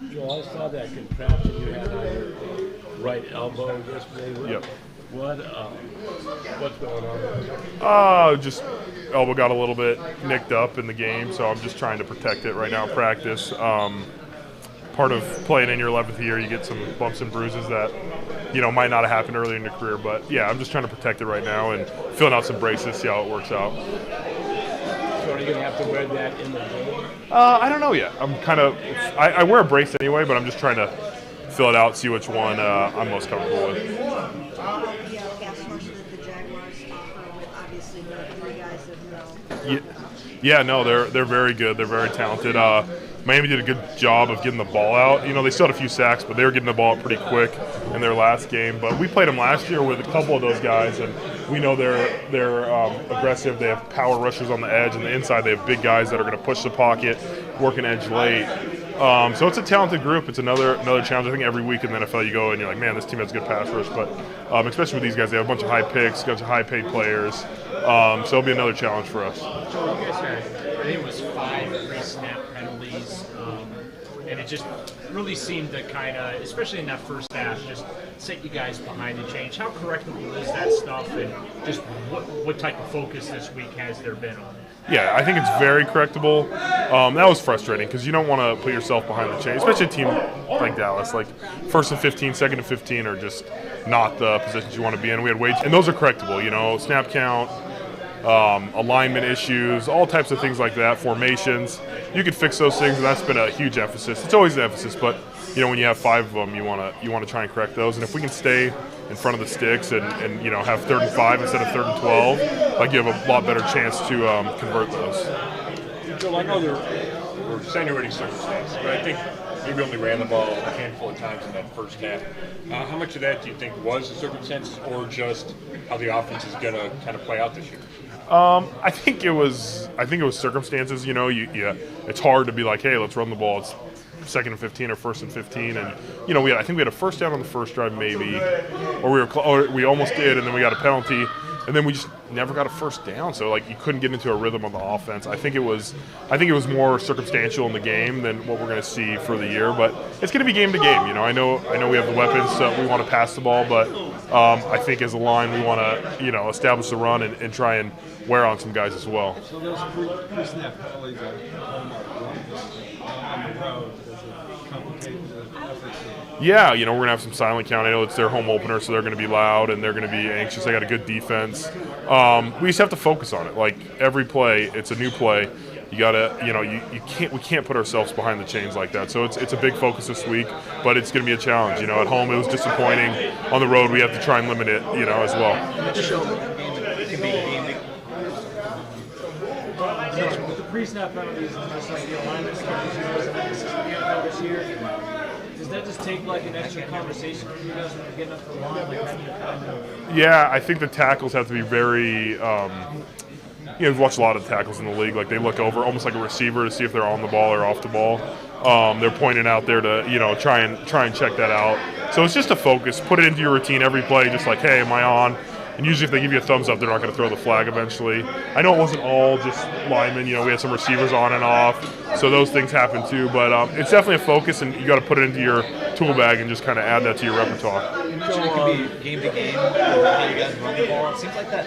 Joel, I saw that contraption you had on your right elbow yesterday. Yep. What's going on there? Just elbow got a little bit nicked up in the game, so I'm just trying to protect it right now in practice. Part of playing in your 11th year, you get some bumps and bruises that, might not have happened earlier in your career. But, yeah, I'm just trying to protect it right now and filling out some braces, see how it works out. So are you going to have to wear that in the game? I don't know yet. I wear a brace anyway, but I'm just trying to fill it out, see which one I'm most comfortable with. Pass rush that the Jaguars offer with obviously the three guys that Yeah, no, they're very good. They're very talented. Miami did a good job of getting the ball out. They still had a few sacks, but they were getting the ball out pretty quick in their last game. But we played them last year with a couple of those guys, and we know they're aggressive. They have power rushers on the edge, and the inside they have big guys that are going to push the pocket, work an edge late. So it's a talented group. It's another challenge. I think every week in the NFL you go and you're like, man, this team has a good pass rush. But especially with these guys, they have a bunch of high picks, a bunch of high-paid players. So it'll be another challenge for us. So you guys had, I think it was 5 pre-snap penalties, and it just really seemed to kind of, especially in that first half, just set you guys behind the change. How correctable is that stuff, and just what type of focus this week has there been on it? Yeah, I think it's very correctable. That was frustrating because you don't want to put yourself behind the chain, especially a team like Dallas. Like 1st and 15, 2nd and 15 are just not the positions you want to be in. We had and those are correctable. Snap count, alignment issues, all types of things like that. Formations, you could fix those things, and that's been a huge emphasis. It's always an emphasis, but when you have 5 of them, you want to try and correct those. And if we can stay in front of the sticks and have 3rd and 5 instead of 3rd and 12, you have a lot better chance to convert those. Joel, I know there were extenuating circumstances, but I think maybe only ran the ball a handful of times in that first half. How much of that do you think was the circumstances, or just how the offense is going to kind of play out this year? I think it was circumstances. It's hard to be like, hey, let's run the ball. It's 2nd and 15 or 1st and 15, and I think we had a first down on the first drive maybe, or we almost did, and then we got a penalty, and then we just never got a first down. So you couldn't get into a rhythm on the offense. I think it was more circumstantial in the game than what we're going to see for the year. But it's going to be game to game. I know we have the weapons, so we want to pass the ball, but I think as a line we want to establish the run and try and wear on some guys as well. So those pre-snap penalties on the road, does it complicate the effort? Yeah, we're going to have some silent count. I know it's their home opener, so they're going to be loud and they're going to be anxious. They got a good defense. We just have to focus on it. Every play, it's a new play. You got to, we can't put ourselves behind the chains like that. So it's a big focus this week, but it's going to be a challenge. At home it was disappointing. On the road we have to try and limit it, as well. With the pre-snap penalties, just like the alignment stuff this year, does that just take an extra conversation for you guys when you're getting up the line? Yeah, I think the tackles have to be very. We've watched a lot of tackles in the league. They look over almost like a receiver to see if they're on the ball or off the ball. They're pointing out there to try and check that out. So it's just a focus. Put it into your routine every play. Just hey, am I on? And usually if they give you a thumbs up, they're not going to throw the flag eventually. I know it wasn't all just linemen. We had some receivers on and off, so those things happen too. But it's definitely a focus, and you got to put it into your tool bag and just kind of add that to your repertoire. You mentioned it could be game to game how you guys run the ball. It seems like that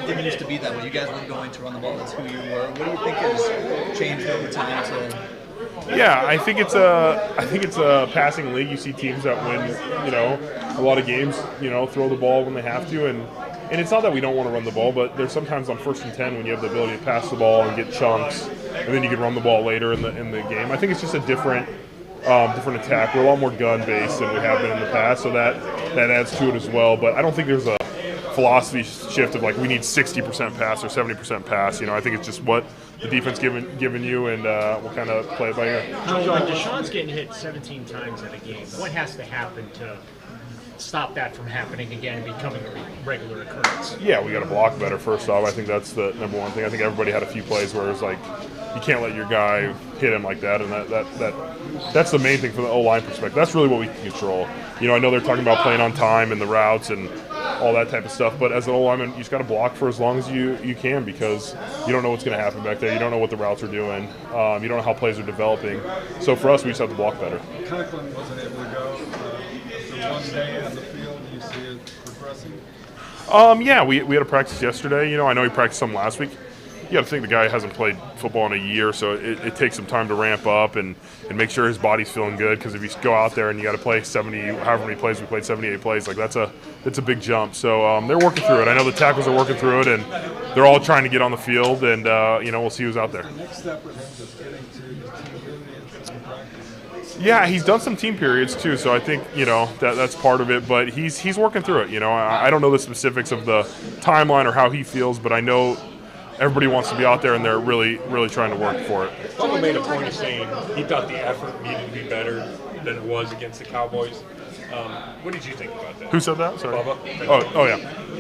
didn't used to be that way. You guys weren't going to run the ball. That's who you were. What do you think has changed over time to? Yeah, I think it's a passing league. You see teams that win, a lot of games, throw the ball when they have to, and it's not that we don't want to run the ball, but there's sometimes on 1st and 10 when you have the ability to pass the ball and get chunks, and then you can run the ball later in the game. I think it's just a different attack. We're a lot more gun based than we have been in the past, so that adds to it as well. But I don't think there's a philosophy shift of we need 60% pass or 70% pass. I think it's just what the defense given you, and we'll kind of play it by ear. Deshaun's getting hit 17 times in a game. What has to happen to stop that from happening again and becoming a regular occurrence? Yeah, we got to block better first off. I think that's the number one thing. I think everybody had a few plays where it was you can't let your guy hit him like that, and that's the main thing from the O-line perspective. That's really what we can control. I know they're talking about playing on time and the routes, and all that type of stuff. But as an O-lineman, you just got to block for as long as you can, because you don't know what's going to happen back there. You don't know what the routes are doing. You don't know how plays are developing. So for us, we just have to block better. Conklin wasn't able to go after one day on the field. Do you see it progressing? Yeah, we had a practice yesterday. I know he practiced some last week. You got to think the guy hasn't played football in a year, so it takes some time to ramp up and make sure his body's feeling good. Because if you go out there and you got to play 70, however many plays we played, 78 plays, like that's a big jump. So they're working through it. I know the tackles are working through it, and they're all trying to get on the field. And we'll see who's out there. The next step for him is getting to team periods and practice. Yeah, he's done some team periods too, so I think that's part of it. But he's working through it. I don't know the specifics of the timeline or how he feels, but I know everybody wants to be out there, and they're really, really trying to work for it. Bubba made a point of saying he thought the effort needed to be better than it was against the Cowboys. What did you think about that? Who said that? Sorry. Bubba? Oh yeah.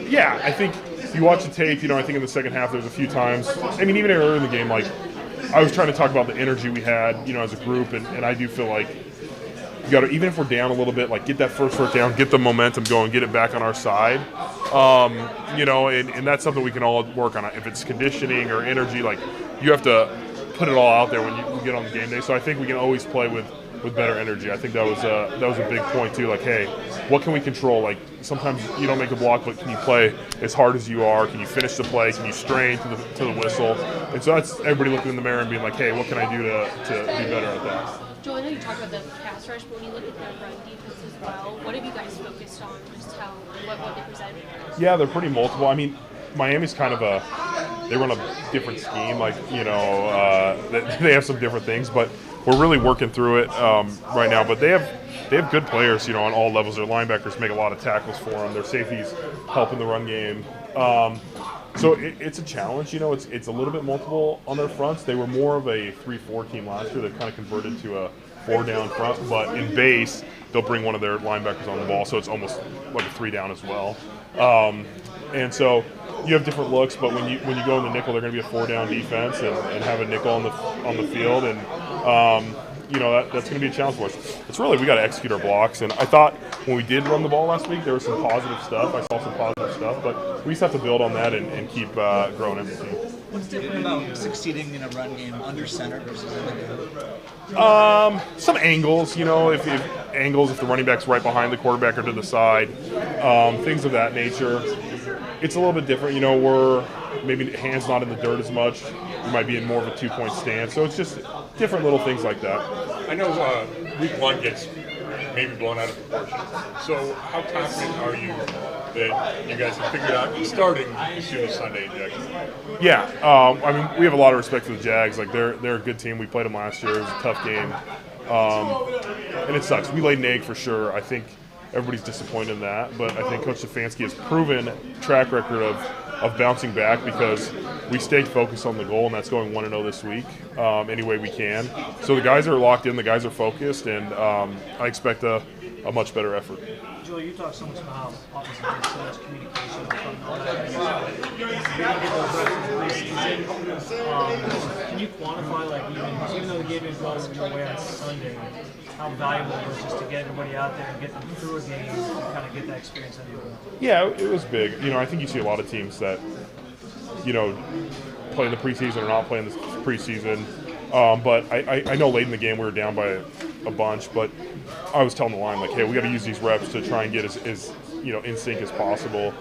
Yeah, I think you watch the tape, I think in the second half there's a few times. I mean, even earlier in the game, like, I was trying to talk about the energy we had, as a group, and I do feel like you got to, even if we're down a little bit, like, get that first down, get the momentum going, get it back on our side. And that's something we can all work on. If it's conditioning or energy, like, you have to put it all out there when you get on the game day. So I think we can always play with better energy. I think that was a big point too. Like, hey, what can we control? Like, sometimes you don't make a block, but can you play as hard as you are? Can you finish the play? Can you strain to the whistle? And so that's everybody looking in the mirror and being like, hey, what can I do to be better at that? Joel, I know you talked about the pass rush, but when you look at the run defense as well, what have you guys focused on? Just what they present? Yeah, they're pretty multiple. I mean, Miami's kind of they run a different scheme. Like, they have some different things, but we're really working through it right now. But they have good players, on all levels. Their linebackers make a lot of tackles for them. Their safeties help in the run game. So it's a challenge. It's a little bit multiple on their fronts. They were more of a 3-4 team last year. They've kind of converted to a 4-down front, but in base, they'll bring one of their linebackers on the ball, so it's almost like a 3-down as well. And so you have different looks, but when you go in the nickel, they're going to be a 4-down defense and have a nickel on the field, and that's going to be a challenge for us. It's really, we got to execute our blocks, and I thought when we did run the ball last week, there was some positive stuff. I saw some positive stuff, but we just have to build on that and keep growing as a team. What's different about succeeding in a run game under center versus in the game? Some angles, if the running back's right behind the quarterback or to the side, things of that nature. It's a little bit different, we're maybe hands not in the dirt as much. We might be in more of a 2-point stance, so it's just different little things like that. I know week one gets maybe blown out of proportion. So how confident are you that you guys have figured out starting as soon as Sunday in Jacksonville? Yeah, I mean, we have a lot of respect for the Jags. Like, they're a good team. We played them last year. It was a tough game, and it sucks. We laid an egg for sure. I think everybody's disappointed in that, but I think Coach Stefanski has proven track record of bouncing back because we stayed focused on the goal, and that's going 1-0 this week any way we can. So the guys are locked in, the guys are focused, and I expect a much better effort. Joel, you talked so much about how offensive line, so much communication from all that. Can you quantify, like, even though the game is going your way on Sunday, how valuable it was just to get everybody out there and get them through a game and kind of get that experience on the other? Yeah, it was big. I think you see a lot of teams that, play in the preseason or not playing the preseason. But I know late in the game we were down by a bunch, but I was telling the line, like, hey, we got to use these reps to try and get as in sync as possible.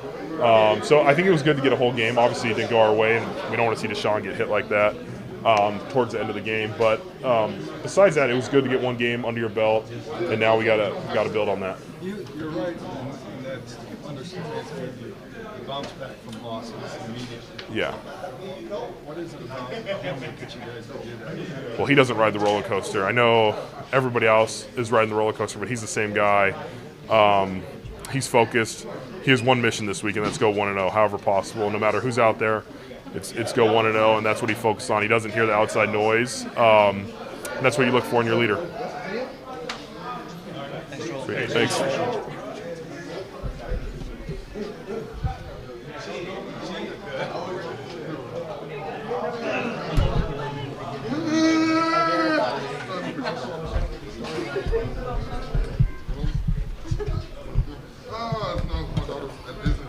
So I think it was good to get a whole game. Obviously, it didn't go our way, and we don't want to see Deshaun get hit like that towards the end of the game. But besides that, it was good to get one game under your belt, and now we got to build on that. You're right in that understanding you bounce back from losses immediately. Yeah. What is it about him that gets you guys to do that? Well, he doesn't ride the roller coaster. I know everybody else is riding the roller coaster, but he's the same guy. He's focused. He has one mission this week, and that's go 1-0, however possible. No matter who's out there, it's go 1-0, and that's what he focuses on. He doesn't hear the outside noise. And that's what you look for in your leader. Thanks. Oh, no, my daughter's at Disney.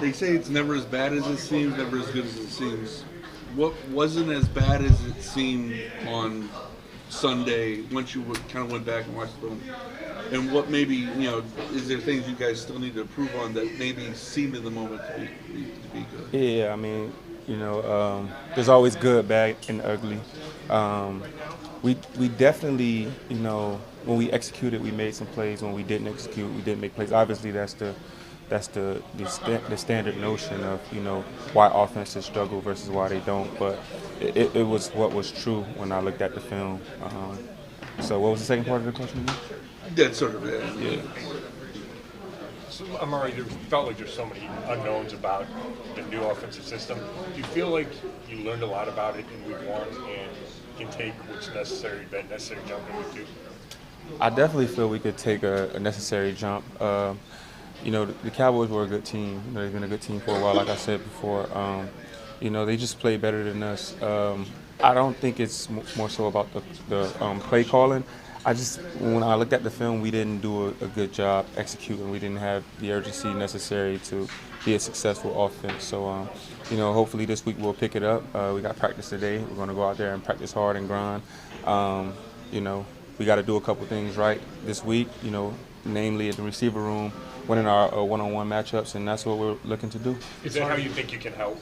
they say it's never as bad as it seems, never as good as it seems. What wasn't as bad as it seemed on Sunday once you kind of went back and watched the film? And what maybe, is there things you guys still need to improve on that maybe seemed in the moment to be good? Yeah, I mean, there's always good, bad, and ugly. We definitely, when we executed, we made some plays. When we didn't execute, we didn't make plays. Obviously, that's the standard notion of why offenses struggle versus why they don't. But it was what was true when I looked at the film. So what was the second part of the question again? That's sort of it. Yeah. So, Amari, there felt like there's so many unknowns about the new offensive system. Do you feel like you learned a lot about it in week 1 and can take that necessary jump in week 2? I definitely feel we could take a necessary jump. The Cowboys were a good team. They've been a good team for a while, like I said before. They just play better than us. I don't think it's more so about the play calling. When I looked at the film, we didn't do a good job executing. We didn't have the urgency necessary to be a successful offense. So, hopefully this week we'll pick it up. We got practice today. We're going to go out there and practice hard and grind. We got to do a couple things right this week, namely at the receiver room, winning our one-on-one matchups, and that's what we're looking to do. Is that how you think you can help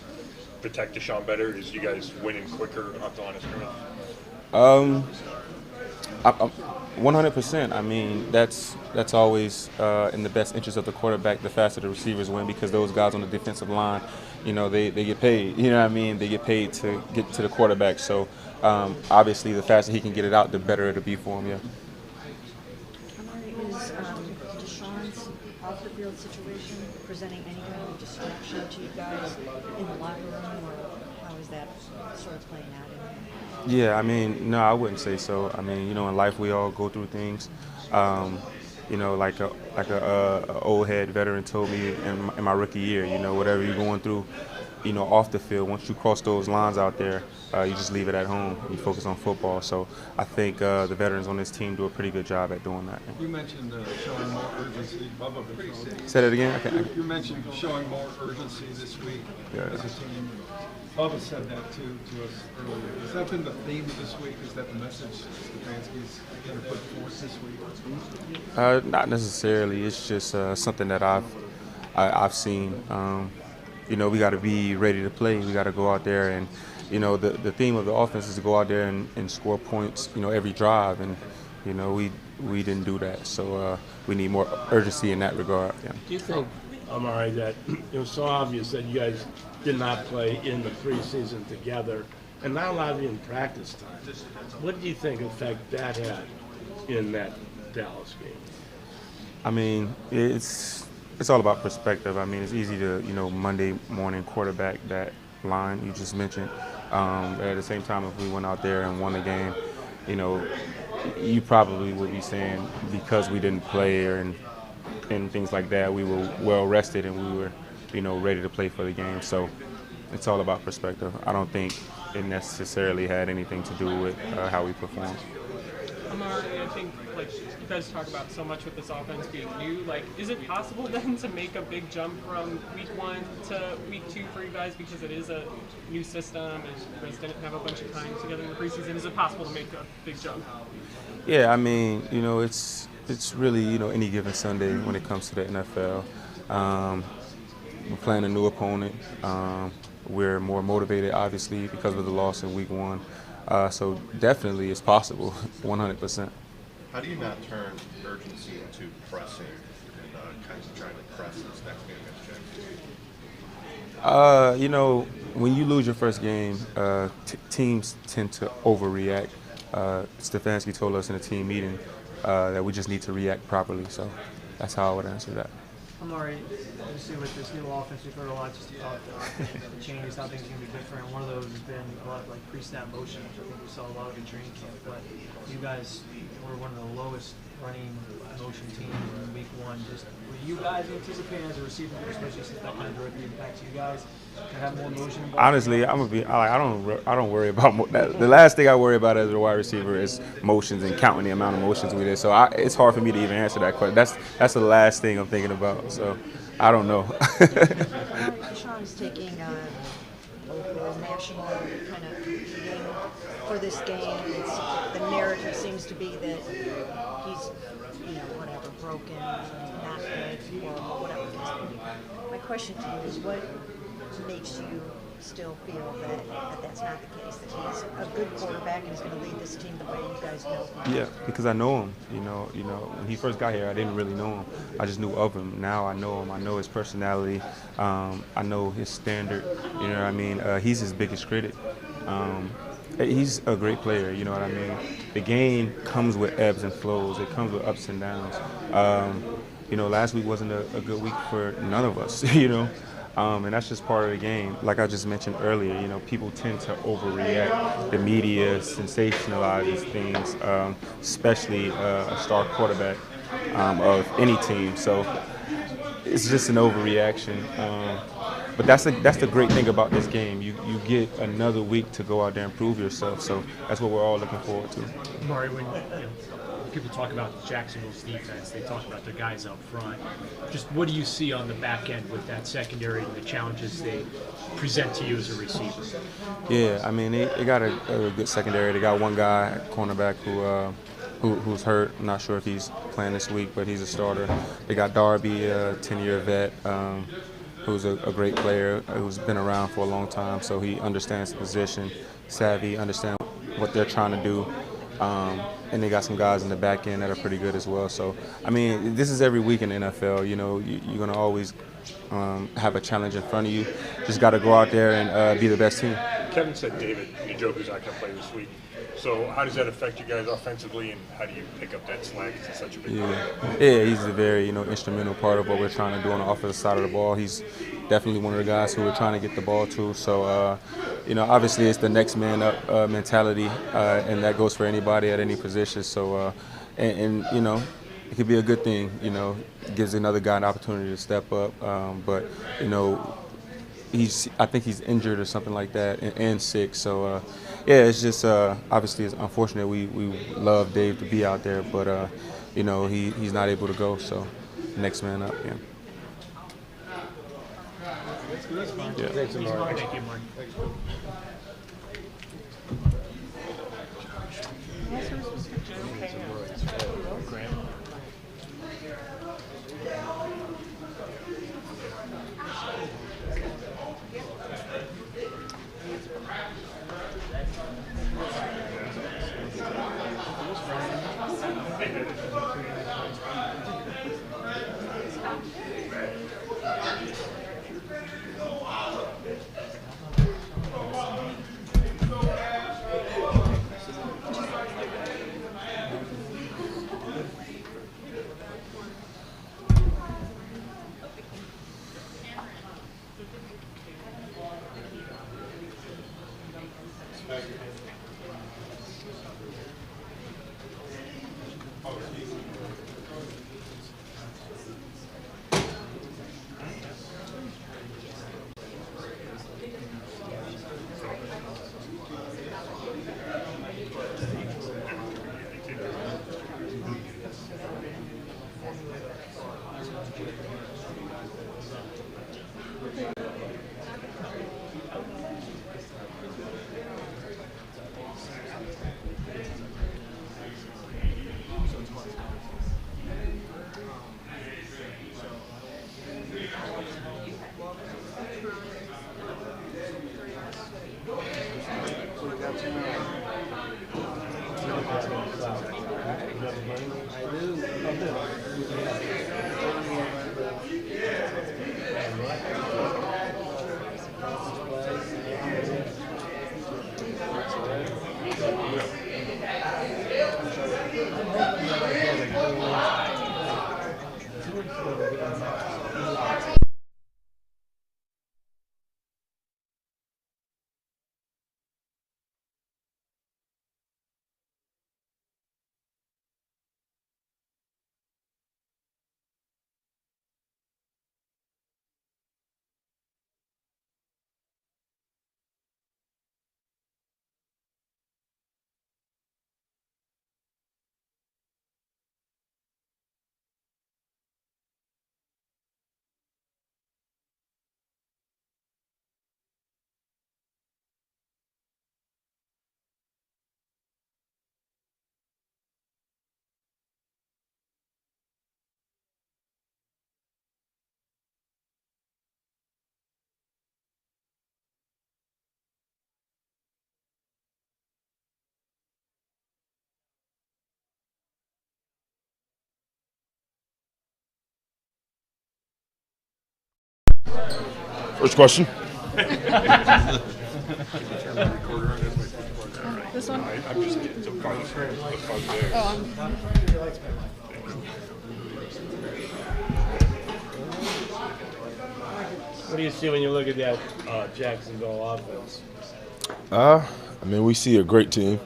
protect Deshaun better? Is you guys winning quicker off the line of scrimmage? 100%. I mean, that's always in the best interest of the quarterback. The faster the receivers win, because those guys on the defensive line, they get paid. You know what I mean? They get paid to get to the quarterback. So obviously, the faster he can get it out, the better it'll be for him. Yeah. Amari, is Deshaun's off-the-field situation presenting any kind of distraction to you guys in the locker room, or how is that sort of playing out in there? Yeah, I mean, no, I wouldn't say so. I mean, in life we all go through things. Like a old head veteran told me in my rookie year, whatever you're going through, off the field, once you cross those lines out there, you just leave it at home. You focus on football. So I think the veterans on this team do a pretty good job at doing that. You mentioned showing more urgency. Bubba, say that again? Okay. You mentioned showing more urgency this week as a team. Bubba said that to us earlier. Has that been the theme of this week? Is that the message Stefanski's going to put forth this week? Not necessarily. It's just something that I've seen. We got to be ready to play. We got to go out there and, the theme of the offense is to go out there and score points, every drive. And, we didn't do that. So we need more urgency in that regard. Yeah. Do you think, Amari, that it was so obvious that you guys did not play in the preseason together and not a lot of you in practice time? What do you think effect that had in that Dallas game? I mean, it's all about perspective. I mean, it's easy to, Monday morning quarterback that line you just mentioned. At the same time, if we went out there and won the game, you probably would be saying because we didn't play and things like that, we were well rested and we were, ready to play for the game. So it's all about perspective. I don't think it necessarily had anything to do with how we performed. Amari, I think you guys talk about so much with this offense being new. Is it possible then to make a big jump from week 1 to week 2 for you guys because it is a new system and you guys didn't have a bunch of time together in the preseason? Is it possible to make a big jump? Yeah, I mean, it's really, any given Sunday when it comes to the NFL. We're playing a new opponent. We're more motivated, obviously, because of the loss in week 1. So definitely it's possible, 100%. How do you not turn urgency into pressing and kind of trying to press this next game against Jacksonville? When you lose your first game, teams tend to overreact. Stefanski told us in a team meeting that we just need to react properly. So that's how I would answer that. Amari, obviously with this new offense, we've heard a lot just about the changes, how things are going to be different. One of those has been a lot of pre-snap motion, which I think we saw a lot of in training camp. But you guys were one of the lowest running motion teams in week 1. Just were you guys anticipating as a receiver, especially since that kind of directly impacts you guys, to have more motion? Honestly, I'm gonna be. I don't worry about that. The last thing I worry about as a wide receiver is motions and counting the amount of motions we did. So it's hard for me to even answer that question. That's the last thing I'm thinking about. So I don't know. Deshaun is taking local, national kind of game for this game. The narrative seems to be that he's, whatever, broken, not good, horrible, whatever it is. My question to you is, what makes you still feel that that's not the case, that he's a good quarterback and he's going to lead this team the way you guys know him? Yeah, because I know him. When he first got here, I didn't really know him. I just knew of him. Now I know him. I know his personality. I know his standard. You know what I mean? He's his biggest critic. He's a great player. You know what I mean? The game comes with ebbs and flows. It comes with ups and downs. Last week wasn't a good week for none of us. And that's just part of the game. Like I just mentioned earlier, people tend to overreact. The media sensationalizes things, especially a star quarterback of any team. So it's just an overreaction. But that's the great thing about this game. You get another week to go out there and prove yourself. So that's what we're all looking forward to. Amari, when people talk about Jacksonville's defense, they talk about their guys up front. Just what do you see on the back end with that secondary and the challenges they present to you as a receiver? Yeah, I mean, they got a good secondary. They got one guy, cornerback, who's hurt. I'm not sure if he's playing this week, but he's a starter. They got Darby, a 10-year vet, who's a great player, who's been around for a long time, so he understands the position, savvy, understands what they're trying to do. And they got some guys in the back end that are pretty good as well. So, I mean, this is every week in the NFL. You're going to always have a challenge in front of you. Just got to go out there and be the best team. Kevin said David Njoku's not going to play this week. So how does that affect you guys offensively, and how do you pick up that slack? It's such a big Yeah, he's a very instrumental part of what we're trying to do on the offensive side of the ball. He's definitely one of the guys who we're trying to get the ball to. So obviously it's the next man up mentality, and that goes for anybody at any position. So and it could be a good thing. It gives another guy an opportunity to step up. But I think he's injured or something like that and sick. So it's just obviously it's unfortunate. We love Dave to be out there, but he's not able to go. So next man up. Yeah. Yeah. Thanks, Amari. Thank you, Mark. First question. This one? I'm just getting some fun. The fun there. What do you see when you look at that Jacksonville offense? I mean, we see a great team.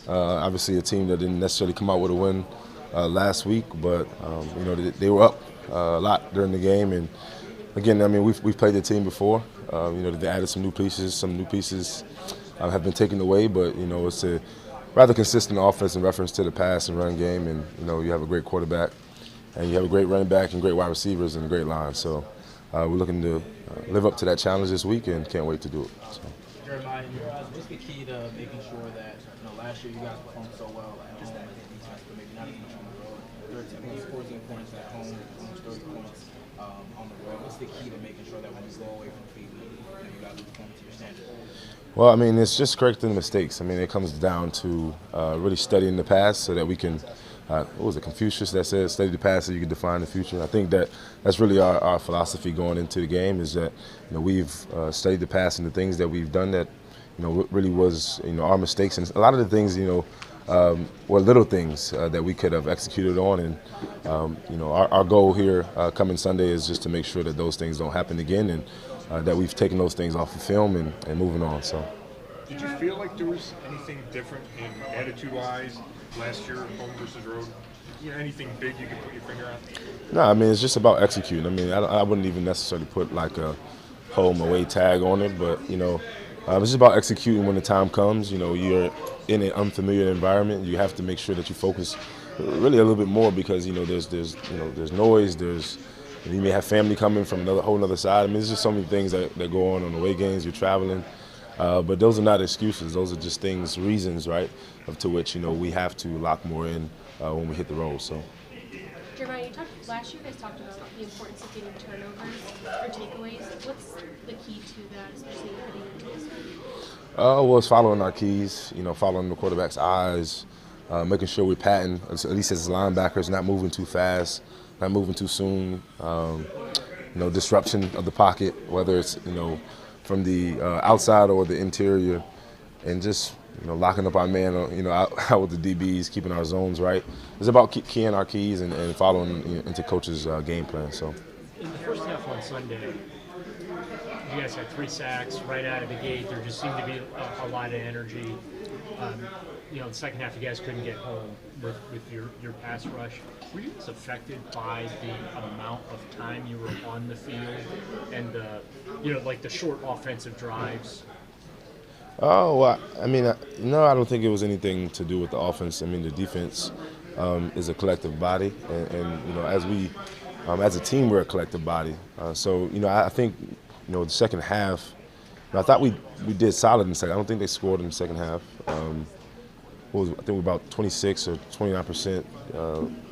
Obviously, a team that didn't necessarily come out with a win last week, but you know they were up a lot during the game. And again, I mean, we've played the team before. You know, they added some new pieces. Some new pieces have been taken away, but you know, it's a rather consistent offense in reference to the pass and run game. And you know, you have a great quarterback, and you have a great running back and great wide receivers and a great line. So we're looking to live up to that challenge this week, and can't wait to do it. So. Jeremiah, in your eyes, what's the key to making sure that, you know, last year you guys performed so well at home as a defense, but maybe not as much on the road? 14 points at home, almost 30 points on the road. What's the key to making sure that when you go away from the field, you guys are performing to your standard? Well, I mean, it's just correcting the mistakes. I mean, it comes down to really studying the past so that we can, what was it, Confucius that said, study the past so you can define the future. I think that's really our philosophy going into the game is that, you know, we've studied the past and the things that we've done that, you know, really was, you know, our mistakes. And a lot of the things, you know, were little things that we could have executed on. And, you know, our goal here coming Sunday is just to make sure that those things don't happen again and that we've taken those things off of film and moving on. So. Did you feel like there was anything different in attitude-wise last year, home versus road? You know, anything big you could put your finger on? No, I mean, it's just about executing. I mean, I wouldn't even necessarily put like a home-away tag on it, but, you know, it's just about executing when the time comes. You know, you're in an unfamiliar environment. You have to make sure that you focus really a little bit more because, you know, there's noise, you may have family coming from a whole other side. I mean, there's just so many things that go on away games. You're traveling. But those are not excuses. Those are just reasons, right, to which, you know, we have to lock more in when we hit the road. So. Jeremiah, last year you guys talked about the importance of getting turnovers or takeaways. What's the key to that, especially heading into this week? Well, it's following our keys, you know, following the quarterback's eyes, making sure we're patting, at least as linebackers, not moving too fast, not moving too soon. You know, disruption of the pocket, whether it's, you know, from the outside or the interior, and just, you know, locking up our man, you know, out with the DBs, keeping our zones right. It's about keying our keys and following, you know, into coach's game plan. So. In the first half on Sunday, you guys had 3 sacks right out of the gate. There just seemed to be a lot of energy. You know, the second half, you guys couldn't get home with your pass rush. Were you guys affected by the amount of time you were on the field and you know, like the short offensive drives? Oh, well, I mean, no, I don't think it was anything to do with the offense. I mean, the defense is a collective body, and you know, as a team, we're a collective body. So, you know, I think, you know, the second half, I thought we did solid in the second. I don't think they scored in the second half. I think we're about 26 or 29%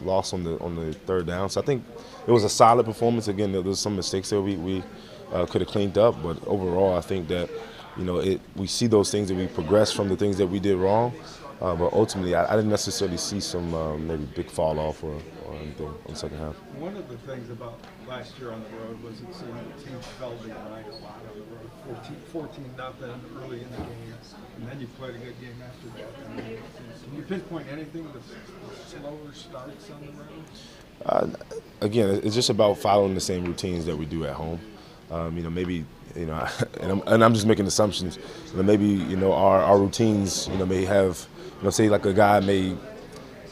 loss on the third down. So I think it was a solid performance. Again, there was some mistakes that we could have cleaned up, but overall, I think that, you know, we see those things that we progressed from the things that we did wrong. But ultimately, I didn't necessarily see some maybe big fall off or anything in the second half. One of the things about last year on the road was it seemed the team fell behind a lot on the road, 14-0 early in the game, and then you played a good game after that. I mean, can you pinpoint anything with slower starts on the road? Again, it's just about following the same routines that we do at home. You know, maybe, you know, and I'm just making assumptions. You know, maybe, you know, our routines, you know, may have, you know, say like a guy may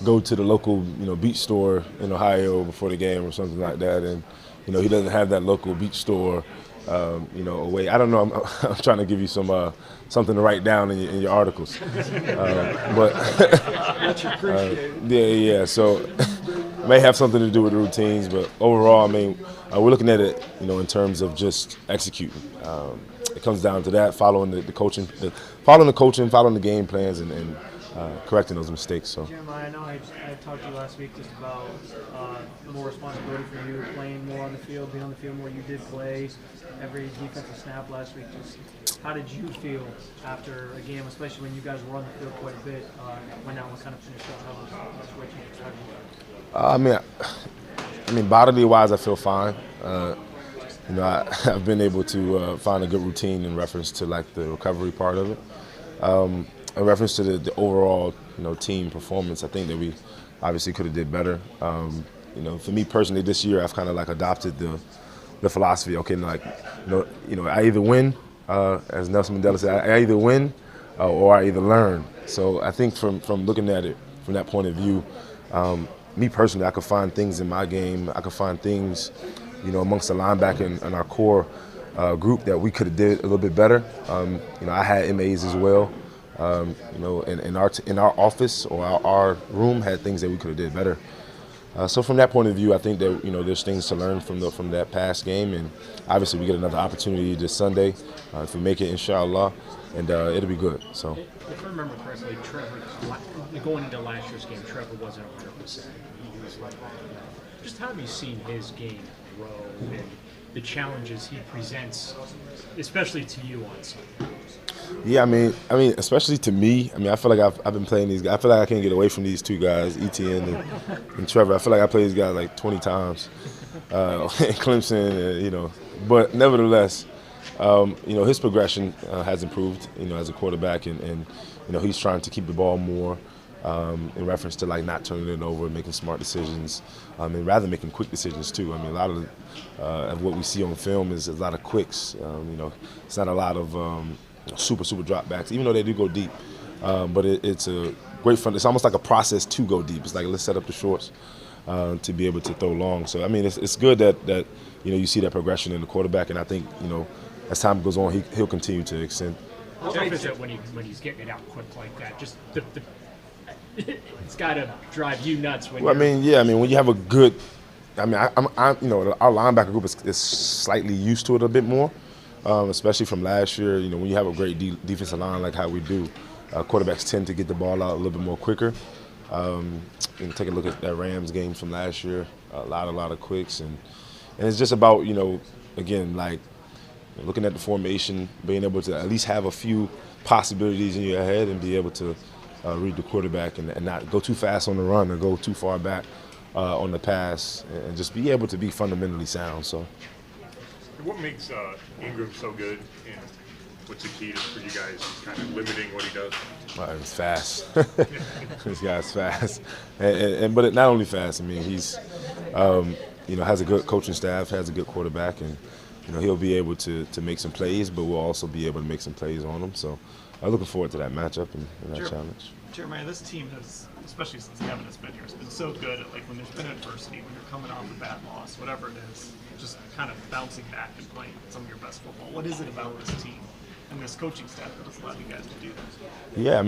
go to the local, you know, beach store in Ohio before the game or something like that, and, you know, he doesn't have that local beach store, you know, away. I don't know. I'm trying to give you some something to write down in your articles. But yeah. So it may have something to do with the routines, but overall, I mean, we're looking at it, you know, in terms of just executing. It comes down to that, following the coaching, following the game plans, and correcting those mistakes. So. Jeremiah, I know I talked to you last week just about more responsibility for you, playing more on the field, being on the field more. You did play every defensive snap last week. Just how did you feel after a game, especially when you guys were on the field quite a bit, when that one kind of finished up? How was what you I mean, bodily wise, I feel fine. I've been able to find a good routine in reference to like the recovery part of it. In reference to the overall, team performance, I think that we obviously could have did better. For me personally, this year I've kind of like adopted the philosophy. Okay, like, I either win, as Nelson Mandela said, I either win or I either learn. So I think from looking at it from that point of view, me personally, I could find things in my game. I could find things, amongst the linebacker and our core group that we could have did a little bit better. I had MAs as well. In our office or our room had things that we could have did better. So from that point of view, I think that there's things to learn from that past game, and obviously we get another opportunity this Sunday if we make it, inshallah, and it'll be good. So. If I remember correctly, Trevor, going into last year's game, Trevor wasn't 100%. He was like, just how have you seen his game grow and the challenges he presents, especially to you on Sunday? Yeah, I mean, especially to me. I feel like I've been playing these guys. I feel like I can't get away from these two guys, Etienne and Trevor. I feel like I play these guys like 20 times in Clemson, But nevertheless, his progression has improved, as a quarterback, and he's trying to keep the ball more in reference to like not turning it over, making smart decisions, and rather making quick decisions too. A lot of what we see on film is a lot of quicks. It's not a lot of super dropbacks, even though they do go deep. But it's a great fun. It's almost like a process to go deep. It's like, let's set up the shorts to be able to throw long. So it's good that you see that progression in the quarterback, and I think as time goes on, he'll continue to extend. How tough is it when he's getting it out quick like that? Just it's got to drive you nuts when. Well, when you have a good, our linebacker group is slightly used to it a bit more. Especially from last year, when you have a great defensive line like how we do, quarterbacks tend to get the ball out a little bit more quicker. Take a look at that Rams game from last year, a lot of quicks, and it's just about, again, like looking at the formation, being able to at least have a few possibilities in your head and be able to read the quarterback and not go too fast on the run or go too far back on the pass, and just be able to be fundamentally sound. So. What makes Ingram so good, and what's the key for you guys kind of limiting what he does? He's fast. This guy's fast, but not only fast. He's has a good coaching staff, has a good quarterback, and he'll be able to make some plays, but we'll also be able to make some plays on him. So I'm looking forward to that matchup and that challenge. Jeremiah, this team has, especially since Kevin has been here, has been so good at, like, when there's been adversity, when you're coming off a bad loss, whatever it is, just kind of bouncing back and playing some of your best football. What is it about this team and this coaching staff that has allowed you guys to do that? Yeah,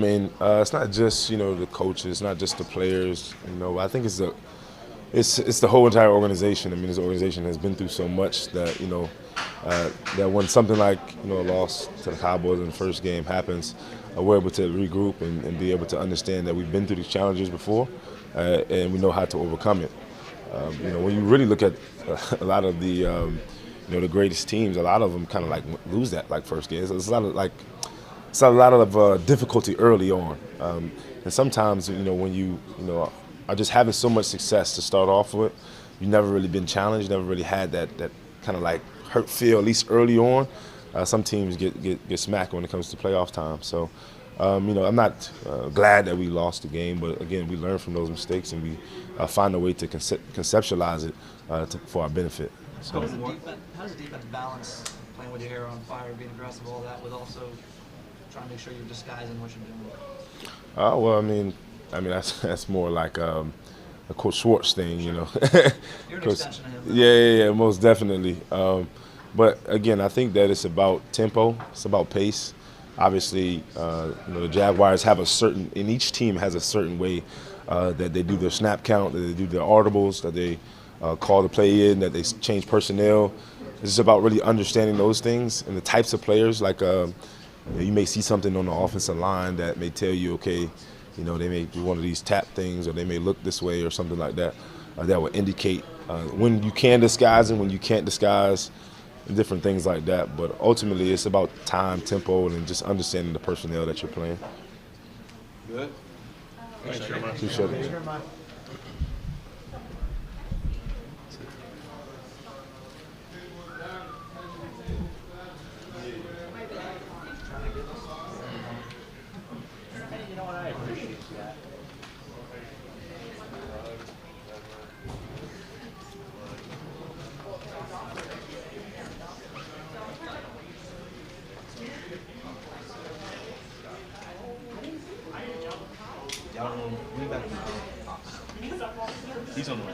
it's not just the coaches, it's not just the players. I think it's the whole entire organization. This organization has been through so much that that when something like a loss to the Cowboys in the first game happens, we're able to regroup and be able to understand that we've been through these challenges before, and we know how to overcome it. When you really look at a lot of the the greatest teams, a lot of them kind of like lose that like first game. It's a lot of difficulty early on, and sometimes when you are just having so much success to start off with, you've never really been challenged, never really had that kind of like hurt feel, at least early on. Some teams get smacked when it comes to playoff time. So, I'm not glad that we lost the game, but again, we learn from those mistakes and we find a way to conceptualize it for our benefit. So. How does defense balance playing with your hair on fire, being aggressive, all that, with also trying to make sure you're disguising what you're doing? That's more like a Coach Schwartz thing, You're an extension of him. Yeah, most definitely. But again, I think that it's about tempo, it's about pace. Obviously, the Jaguars have and each team has a certain way that they do their snap count, that they do their audibles, that they call the play in, that they change personnel. It's just about really understanding those things and the types of players. Like you may see something on the offensive line that may tell you, okay, they may do one of these tap things, or they may look this way or something like that. That will indicate when you can disguise and when you can't disguise, different things like that. But ultimately, it's about time, tempo, and just understanding the personnel that you're playing. Good. Thanks very much. Appreciate it. He's on the way.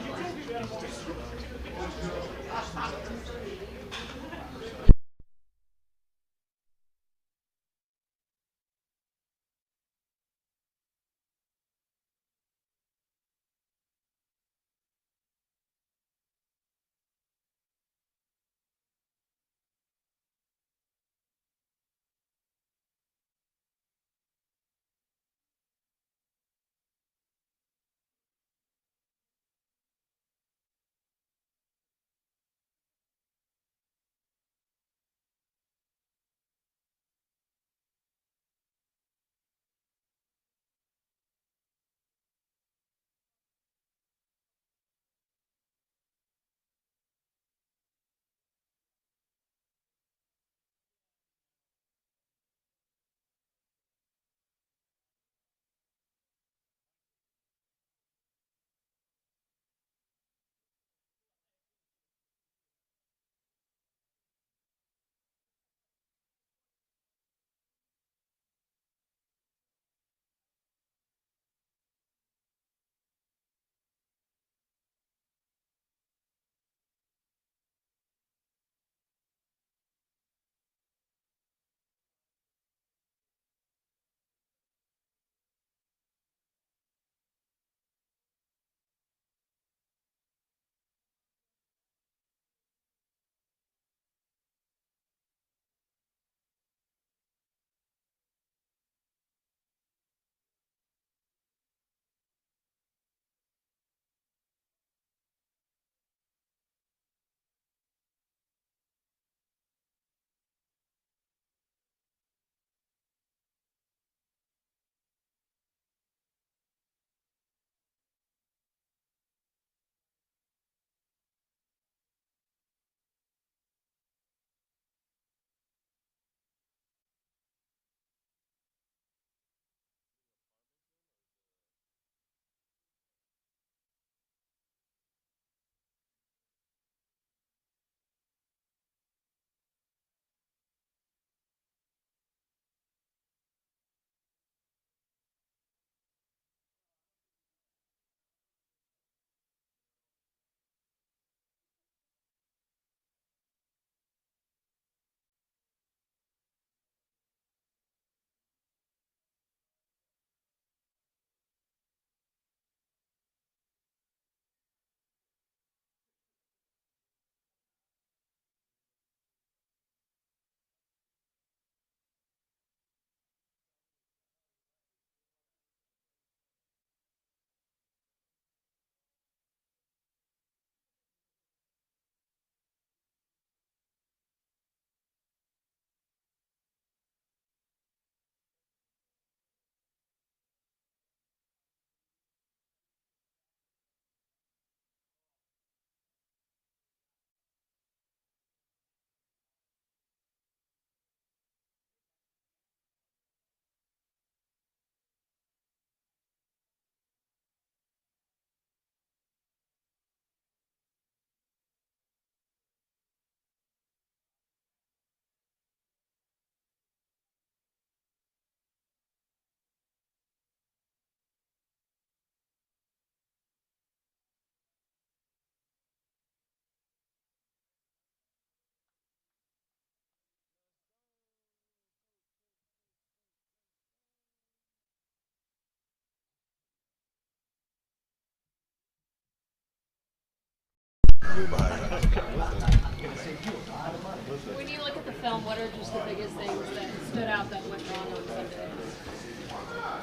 When you look at the film, what are just the biggest things that stood out that went wrong on Sunday?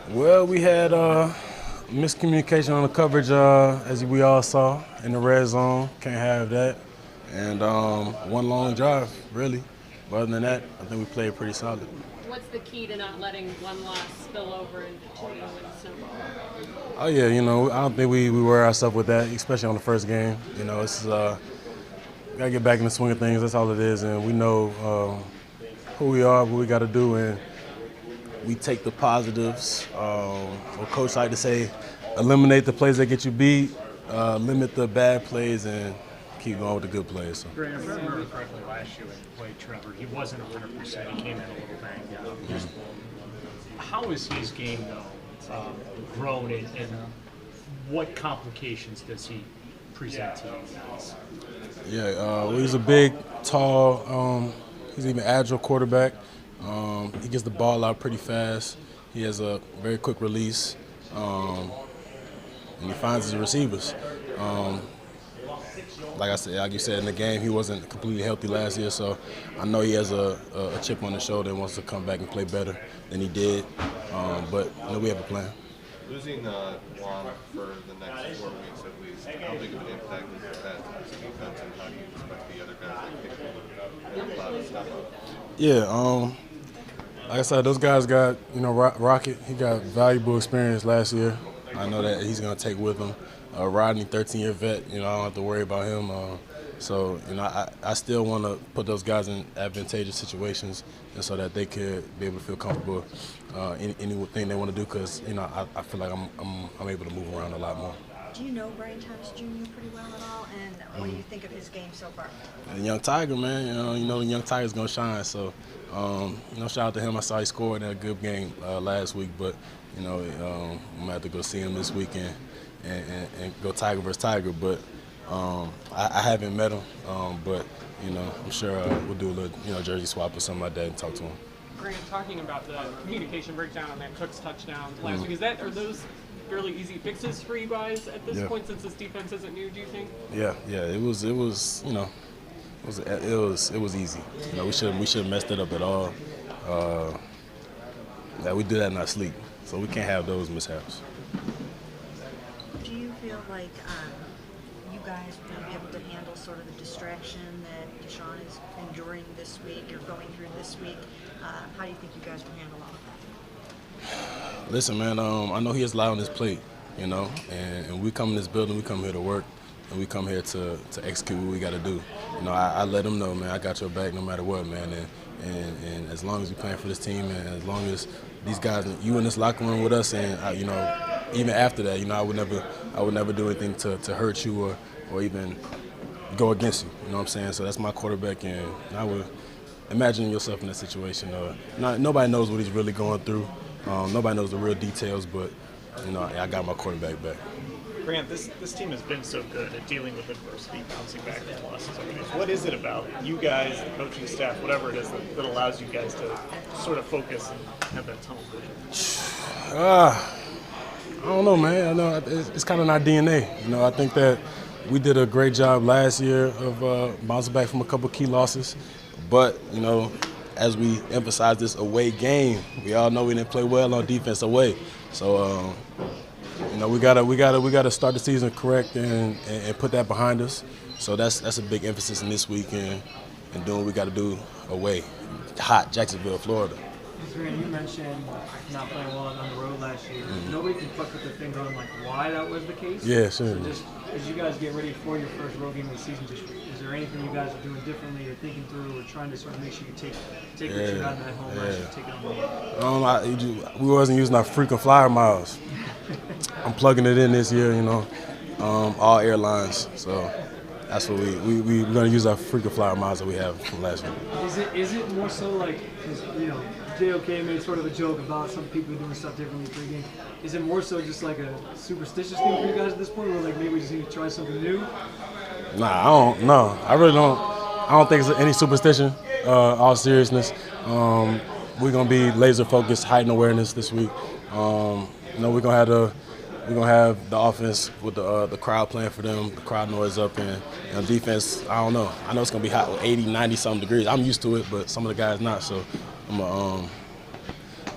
Well, we had miscommunication on the coverage, as we all saw in the red zone. Can't have that. And one long drive, really. But other than that, I think we played pretty solid. What's the key to not letting one loss spill over into 2 and snowball? Oh yeah, I don't think we wear ourselves with that, especially on the first game. It's gotta get back in the swing of things. That's all it is, and we know who we are, what we got to do, and we take the positives. What Coach like to say, eliminate the plays that get you beat, limit the bad plays, and keep going with the good plays. So. Grant, if I remember correctly, last year when you played Trevor, he wasn't 100%. He came in a little banged up. How has his game, though, grown, and what complications does he present to you guys? Yeah, well, he's a big, tall, he's even agile quarterback. He gets the ball out pretty fast. He has a very quick release, and he finds his receivers. Like you said, in the game, he wasn't completely healthy last year, so I know he has a chip on his shoulder and wants to come back and play better than he did. But we have a plan. Losing Juan for the next 4 weeks at least, how big of an impact is that to this defense, and how do you expect the other guys like Cloud to step up? Yeah, like I said, those guys got, Rocket, he got valuable experience last year. I know that he's going to take with him. Rodney, 13-year vet, I don't have to worry about him. So, I still want to put those guys in advantageous situations and so that they could be able to feel comfortable in anything they want to do because, I feel like I'm able to move around a lot more. Do you know Brian Thomas Jr. pretty well at all, and what do you think of his game so far? The young Tiger, man, the young Tiger's going to shine. So, shout out to him. I saw he scored in a good game last week, but, I'm going to have to go see him this weekend and go Tiger versus Tiger. But I haven't met him, but, I'm sure we'll do a little, jersey swap or something like that and talk to him. Grant, talking about the communication breakdown on that Cook's touchdown last week, are those fairly easy fixes for you guys at this point since this defense isn't new, do you think? Yeah, it was it was easy. We shouldn't have messed it up at all. We did that in our sleep, so we can't have those mishaps. Do you feel like you guys will be able to handle sort of the distraction that Deshaun is enduring this week or going through this week? How do you think you guys will handle all of that? Listen, man, I know he has a lot on his plate, and we come in this building, we come here to work, and we come here to execute what we got to do. I let him know, man, I got your back no matter what, man, and as long as we're playing for this team and as long as these guys, you in this locker room with us, and, even after that, I would never do anything to hurt you or even go against you, you know what I'm saying? So that's my quarterback, and I would imagine yourself in that situation. Nobody knows what he's really going through. Nobody knows the real details, but I got my quarterback back. Grant, this team has been so good at dealing with adversity, bouncing back from losses. What is it about you guys, the coaching staff, whatever it is, that allows you guys to sort of focus and have that tunnel vision? I don't know, man. I know it's kind of in our DNA. I think that we did a great job last year of bouncing back from a couple key losses, but as we emphasize this away game, we all know we didn't play well on defense away. So, we gotta start the season correct and put that behind us. So that's a big emphasis in this week and doing what we got to do away. Hot Jacksonville, Florida. Grant, you mentioned not playing well on the road last year. Nobody can put their finger on why that was the case. Yeah, sure. So just as you guys get ready for your first road game of the season, is there anything you guys are doing differently or thinking through or trying to sort of make sure you take what you got in that home last year, take it on the road? We wasn't using our frequent flyer miles. I'm plugging it in this year, all airlines. So that's what we're going to use our frequent flyer miles that we have from last year. Is it more so JOK made sort of a joke about some people doing stuff differently pregame. Is it more so just like a superstitious thing for you guys at this point, where maybe we just need to try something new? Nah, I don't. No, I really don't. I don't think it's any superstition. All seriousness, we're gonna be laser focused, heightened awareness this week. We're gonna have the offense with the crowd playing for them, the crowd noise up, and defense. I don't know. I know it's gonna be hot with 80, 90 something degrees. I'm used to it, but some of the guys not. So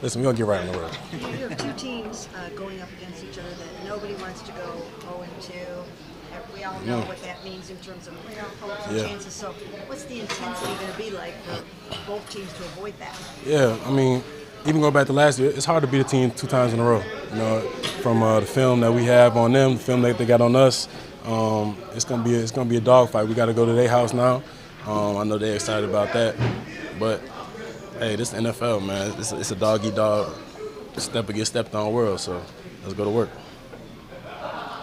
listen, we're gonna get right on the road. You have two teams going up against each other that nobody wants to go 0-2. We all know what that means in terms of playoff hopes and chances. So what's the intensity going to be like for both teams to avoid that? Yeah, I mean, even going back to last year, it's hard to beat a team 2 times in a row. From the film that we have on them, the film that they got on us, it's gonna be a dogfight. We got to go to their house now. I know they're excited about that, but hey, this is the NFL, man. It's a dog-eat-dog, step against stepped-on world. So let's go to work.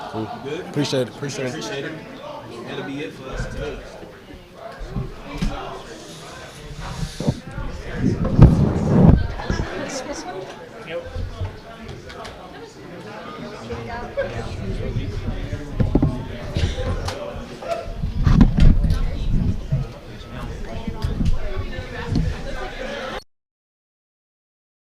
Cool. Good. Appreciate it. Appreciate it. That'll be it for us today. Yep.